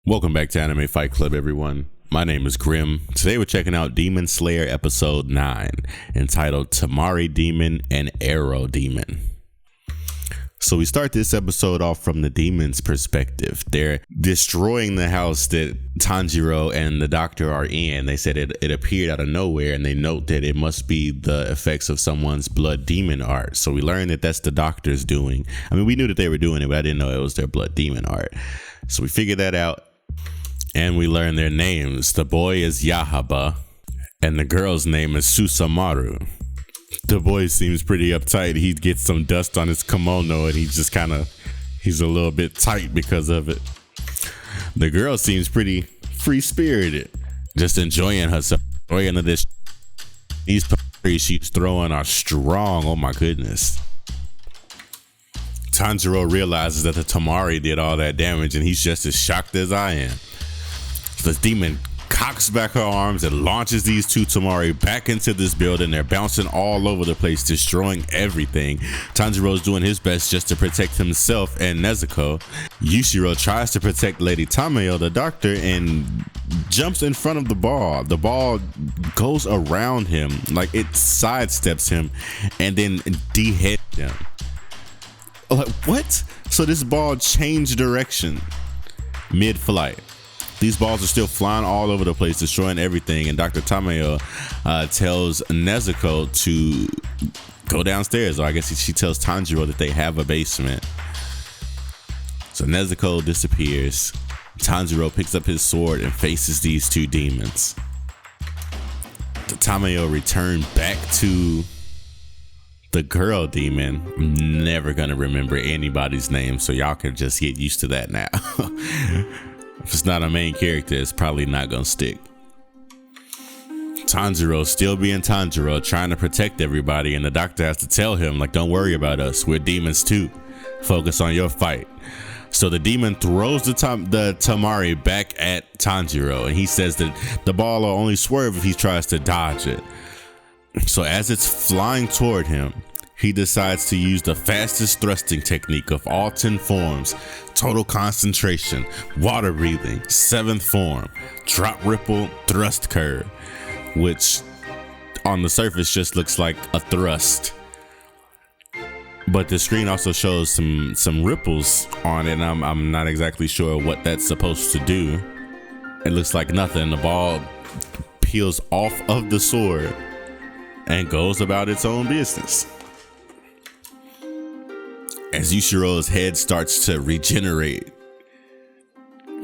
Welcome back to Anime Fight Club, everyone. My name is Grim. Today we're checking out Demon Slayer episode 9, entitled Tamari Demon and Arrow Demon. So we start this episode off from the demon's perspective. They're destroying the house that Tanjiro and the doctor are in. They said it appeared out of nowhere, and they note that it must be the effects of someone's blood demon art. So we learn that that's the doctor's doing. I mean, we knew that they were doing it, but I didn't know it was their blood demon art. So we figured that out. And we learn their names. The boy is Yahaba, and the girl's name is Susamaru. The boy seems pretty uptight. He gets some dust on his kimono, and he's a little bit tight because of it. The girl seems pretty free-spirited, just enjoying herself. These parries she's throwing are strong. Oh my goodness. Tanjiro realizes that the Tamari did all that damage, and he's just as shocked as I am. The demon cocks back her arms and launches these two Tamari back into this building. They're bouncing all over the place, destroying everything. Tanjiro's doing his best just to protect himself and Nezuko. Yushiro tries to protect Lady Tamayo, the doctor, and jumps in front of the ball. The ball goes around him, like it sidesteps him and then deheads him. Like, what? So this ball changed direction mid-flight. These balls are still flying all over the place, destroying everything. And Dr. Tamayo tells Nezuko to go downstairs. Or I guess she tells Tanjiro that they have a basement. So Nezuko disappears. Tanjiro picks up his sword and faces these two demons. The Tamayo return back to the girl demon. I'm never going to remember anybody's name, so y'all can just get used to that now. If it's not a main character, it's probably not gonna stick. Tanjiro still being Tanjiro, trying to protect everybody, and the doctor has to tell him, like, don't worry about us, we're demons too, focus on your fight. So the demon throws the Tamari back at Tanjiro, and he says that the ball will only swerve if he tries to dodge it. So as it's flying toward him, he decides to use the fastest thrusting technique of all 10 forms: total concentration, water breathing, 7th form, drop ripple, thrust curve, which on the surface just looks like a thrust. But the screen also shows some ripples on it, and I'm not exactly sure what that's supposed to do. It looks like nothing. The ball peels off of the sword and goes about its own business. As Yushiro's head starts to regenerate,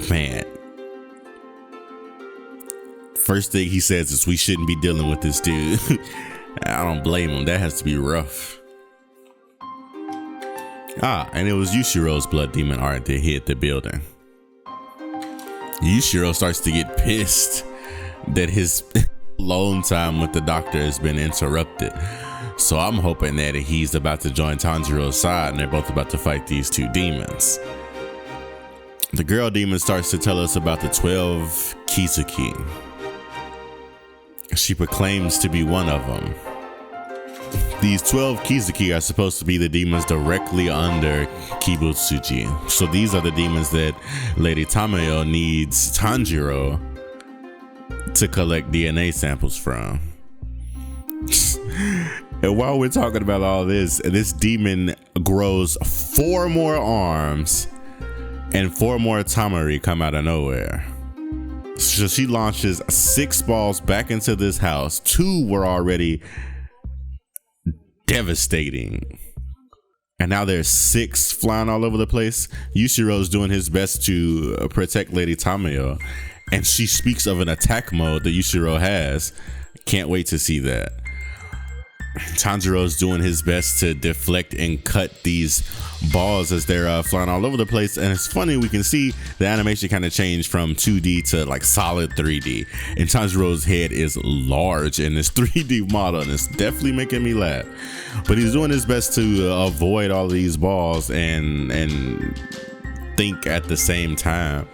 man, first thing he says is we shouldn't be dealing with this dude. I don't blame him. That has to be rough. And it was Yushiro's blood demon art that hit the building. Yushiro starts to get pissed that his alone time with the doctor has been interrupted. So I'm hoping that he's about to join Tanjiro's side and they're both about to fight these two demons. The girl demon starts to tell us about the 12 Kizuki. She proclaims to be one of them. These 12 Kizuki are supposed to be the demons directly under Kibutsuji. So these are the demons that Lady Tamayo needs Tanjiro to collect DNA samples from. And while we're talking about all this demon grows 4 more arms and 4 more Tamari come out of nowhere. So she launches 6 balls back into this house. 2 were already devastating, and now there's 6 flying all over the place. Yushiro's doing his best to protect Lady Tamayo, and she speaks of an attack mode that Yushiro has. Can't wait to see that. Tanjiro's doing his best to deflect and cut these balls as they're flying all over the place. And it's funny, we can see the animation kind of change from 2D to like solid 3D. And Tanjiro's head is large in this 3D model, and it's definitely making me laugh. But he's doing his best to avoid all these balls and think at the same time.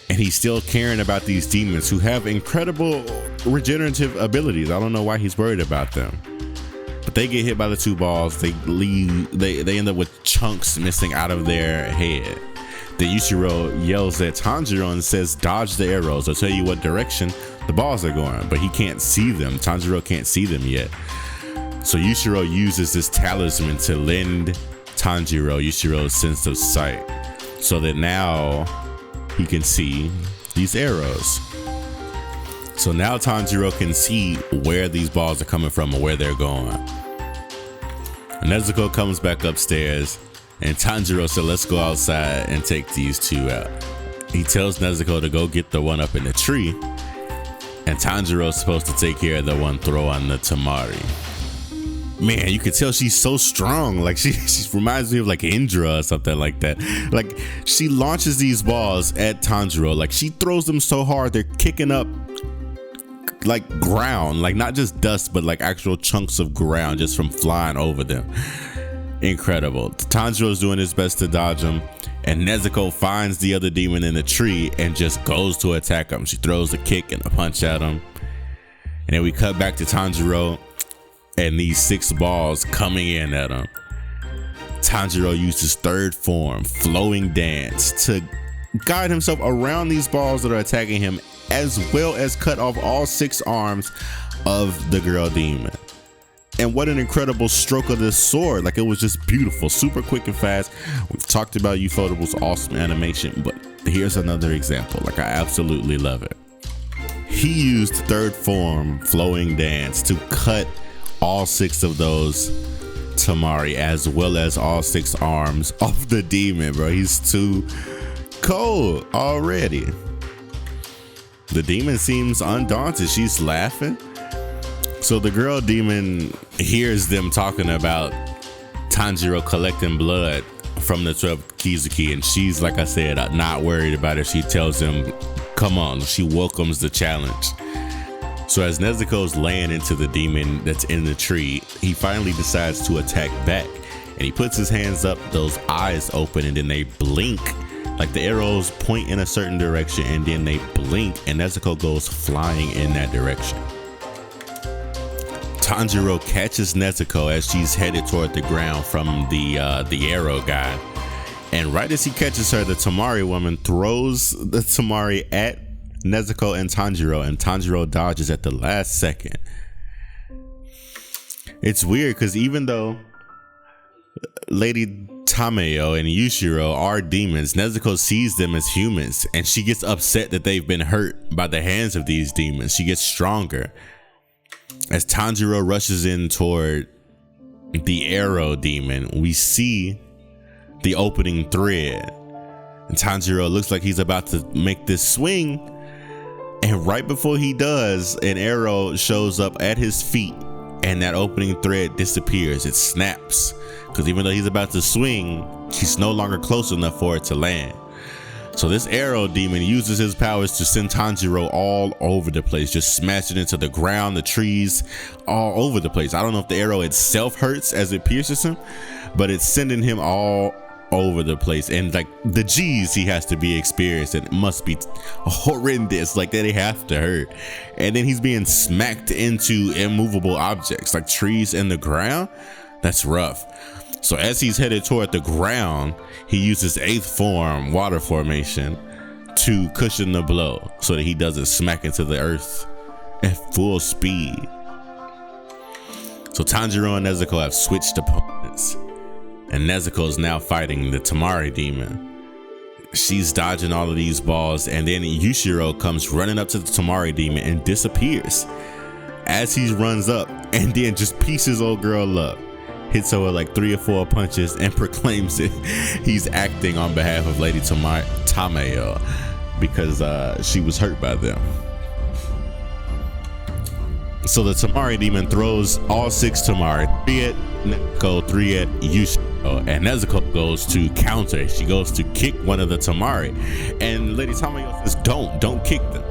And he's still caring about these demons who have incredible regenerative abilities. I don't know why he's worried about them. But they get hit by the 2 balls. They end up with chunks missing out of their head. Then Yushiro yells at Tanjiro and says, dodge the arrows. I'll tell you what direction the balls are going, but he can't see them. Tanjiro can't see them yet. So Yushiro uses this talisman to lend Tanjiro Yushiro's sense of sight so that now he can see these arrows. So now Tanjiro can see where these balls are coming from and where they're going. Nezuko comes back upstairs and Tanjiro said, let's go outside and take these two out. He tells Nezuko to go get the one up in the tree, and Tanjiro's supposed to take care of the one throw on the Tamari. Man, you can tell she's so strong. Like she reminds me of like Indra or something like that. Like she launches these balls at Tanjiro. Like she throws them so hard they're kicking up like ground, like not just dust, but like actual chunks of ground just from flying over them. Incredible. Tanjiro's doing his best to dodge him, and Nezuko finds the other demon in the tree and just goes to attack him. She throws a kick and a punch at him, and then we cut back to Tanjiro and these 6 balls coming in at him. Tanjiro used his third form, flowing dance, to guide himself around these balls that are attacking him, as well as cut off all 6 arms of the girl demon. And what an incredible stroke of this sword. Like, it was just beautiful, super quick and fast. We've talked about Ufotable's awesome animation, but here's another example. Like, I absolutely love it. He used third form, flowing dance, to cut all 6 of those Tamari, as well as all 6 arms of the demon, bro. He's too cold already. The demon seems undaunted. She's laughing. So the girl demon hears them talking about Tanjiro collecting blood from the 12 Kizuki, and she's, like I said, not worried about it. She tells him, come on. She welcomes the challenge. So as Nezuko's laying into the demon that's in the tree, he finally decides to attack back, and he puts his hands up, those eyes open, and then they blink. Like the arrows point in a certain direction, and then they blink, and Nezuko goes flying in that direction. Tanjiro catches Nezuko as she's headed toward the ground from the arrow guy, and right as he catches her, the Tamari woman throws the Tamari at Nezuko and Tanjiro dodges at the last second. It's weird because even though Lady Tameo and Yushiro are demons, Nezuko sees them as humans, and she gets upset that they've been hurt by the hands of these demons. She gets stronger. As Tanjiro rushes in toward the arrow demon, we see the opening thread, and Tanjiro looks like he's about to make this swing, and right before he does, an arrow shows up at his feet, and that opening thread disappears. It snaps, because even though he's about to swing, he's no longer close enough for it to land. So this arrow demon uses his powers to send Tanjiro all over the place, just smashing into the ground, the trees, all over the place. I don't know if the arrow itself hurts as it pierces him, but it's sending him all over the place. And like the G's he has to be experienced, and it must be horrendous, like they have to hurt. And then he's being smacked into immovable objects like trees and the ground. That's rough. So as he's headed toward the ground, he uses 8th form, water formation, to cushion the blow so that he doesn't smack into the earth at full speed. So Tanjiro and Nezuko have switched opponents, and Nezuko is now fighting the Tamari demon. She's dodging all of these balls, and then Yushiro comes running up to the Tamari demon and disappears as he runs up, and then just pieces old girl up. Hits her with like 3 or 4 punches and proclaims it. He's acting on behalf of Lady Tameo because she was hurt by them. So the Tamari demon throws all 6 Tamari, 3 at Nezuko, 3 at Yushiro, and Nezuko goes to counter. She goes to kick one of the Tamari, and Lady Tameo says, don't kick them.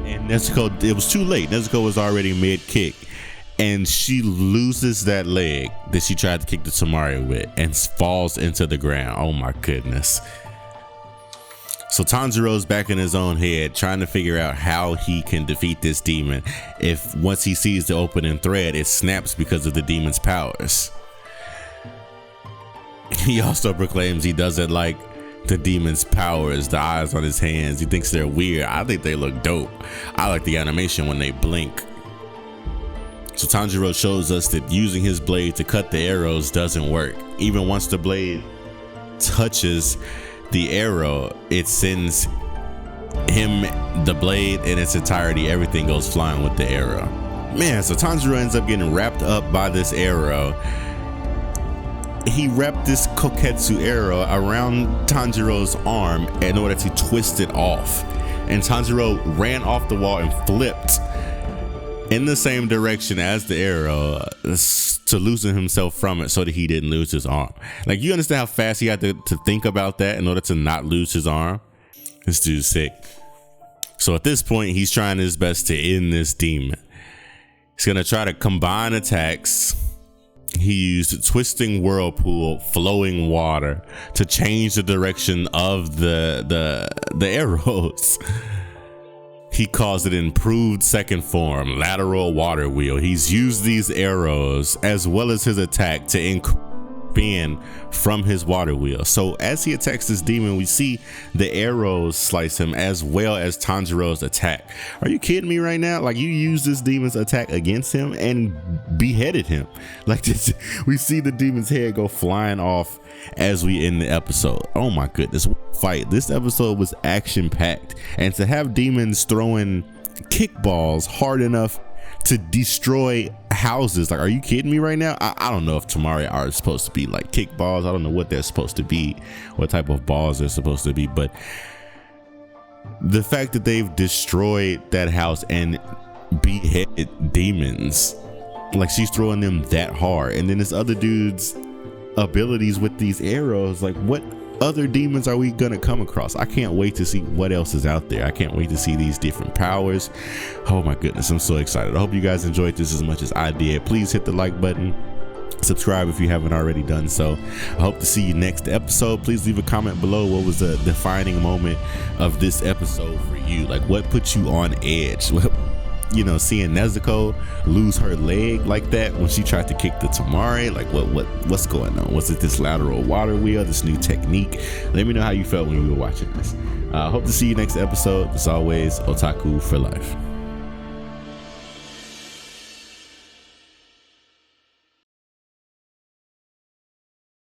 And Nezuko, it was too late. Nezuko was already mid-kick, and she loses that leg that she tried to kick the Tamari with and falls into the ground. Oh my goodness. So Tanjiro's back in his own head trying to figure out how he can defeat this demon. If once he sees the opening thread, it snaps because of the demon's powers. He also proclaims he doesn't like the demon's powers, the eyes on his hands. He thinks they're weird. I think they look dope. I like the animation when they blink. So Tanjiro shows us that using his blade to cut the arrows doesn't work. Even once the blade touches the arrow, it sends him, the blade in its entirety, everything goes flying with the arrow. Man, so Tanjiro ends up getting wrapped up by this arrow. He wrapped this Koketsu arrow around Tanjiro's arm in order to twist it off. And Tanjiro ran off the wall and flipped in the same direction as the arrow to loosen himself from it so that he didn't lose his arm. Like, you understand how fast he had to think about that in order to not lose his arm? This dude's sick. So at this point, he's trying his best to end this demon. He's gonna try to combine attacks. He used twisting whirlpool, flowing water to change the direction of the arrows. He calls it improved second form, lateral water wheel. He's used these arrows as well as his attack to increase spin from his water wheel. So as he attacks this demon, we see the arrows slice him as well as Tanjiro's attack. Are you kidding me right now? Like, you used this demon's attack against him and beheaded him. Like this, we see the demon's head go flying off as we end the episode. Oh my goodness, fight. This episode was action packed, and to have demons throwing kickballs hard enough to destroy houses, like, are you kidding me right now? I don't know if Tamari are supposed to be like kickballs. I don't know what they're supposed to be, what type of balls they're supposed to be, but the fact that they've destroyed that house and beheaded demons, like, she's throwing them that hard, and then this other dude's abilities with these arrows, like, what other demons are we gonna come across? I can't wait to see what else is out there. I can't wait to see these different powers. Oh my goodness, I'm so excited. I hope you guys enjoyed this as much as I did. Please hit the like button, subscribe if you haven't already done so. I hope to see you next episode. Please leave a comment below. What was the defining moment of this episode for you? Like, what put you on edge? You know, seeing Nezuko lose her leg like that when she tried to kick the Tamari, like, what's going on? Was it this lateral water wheel, this new technique? Let me know how you felt when you were watching this. I hope to see you next episode. As always, otaku for life.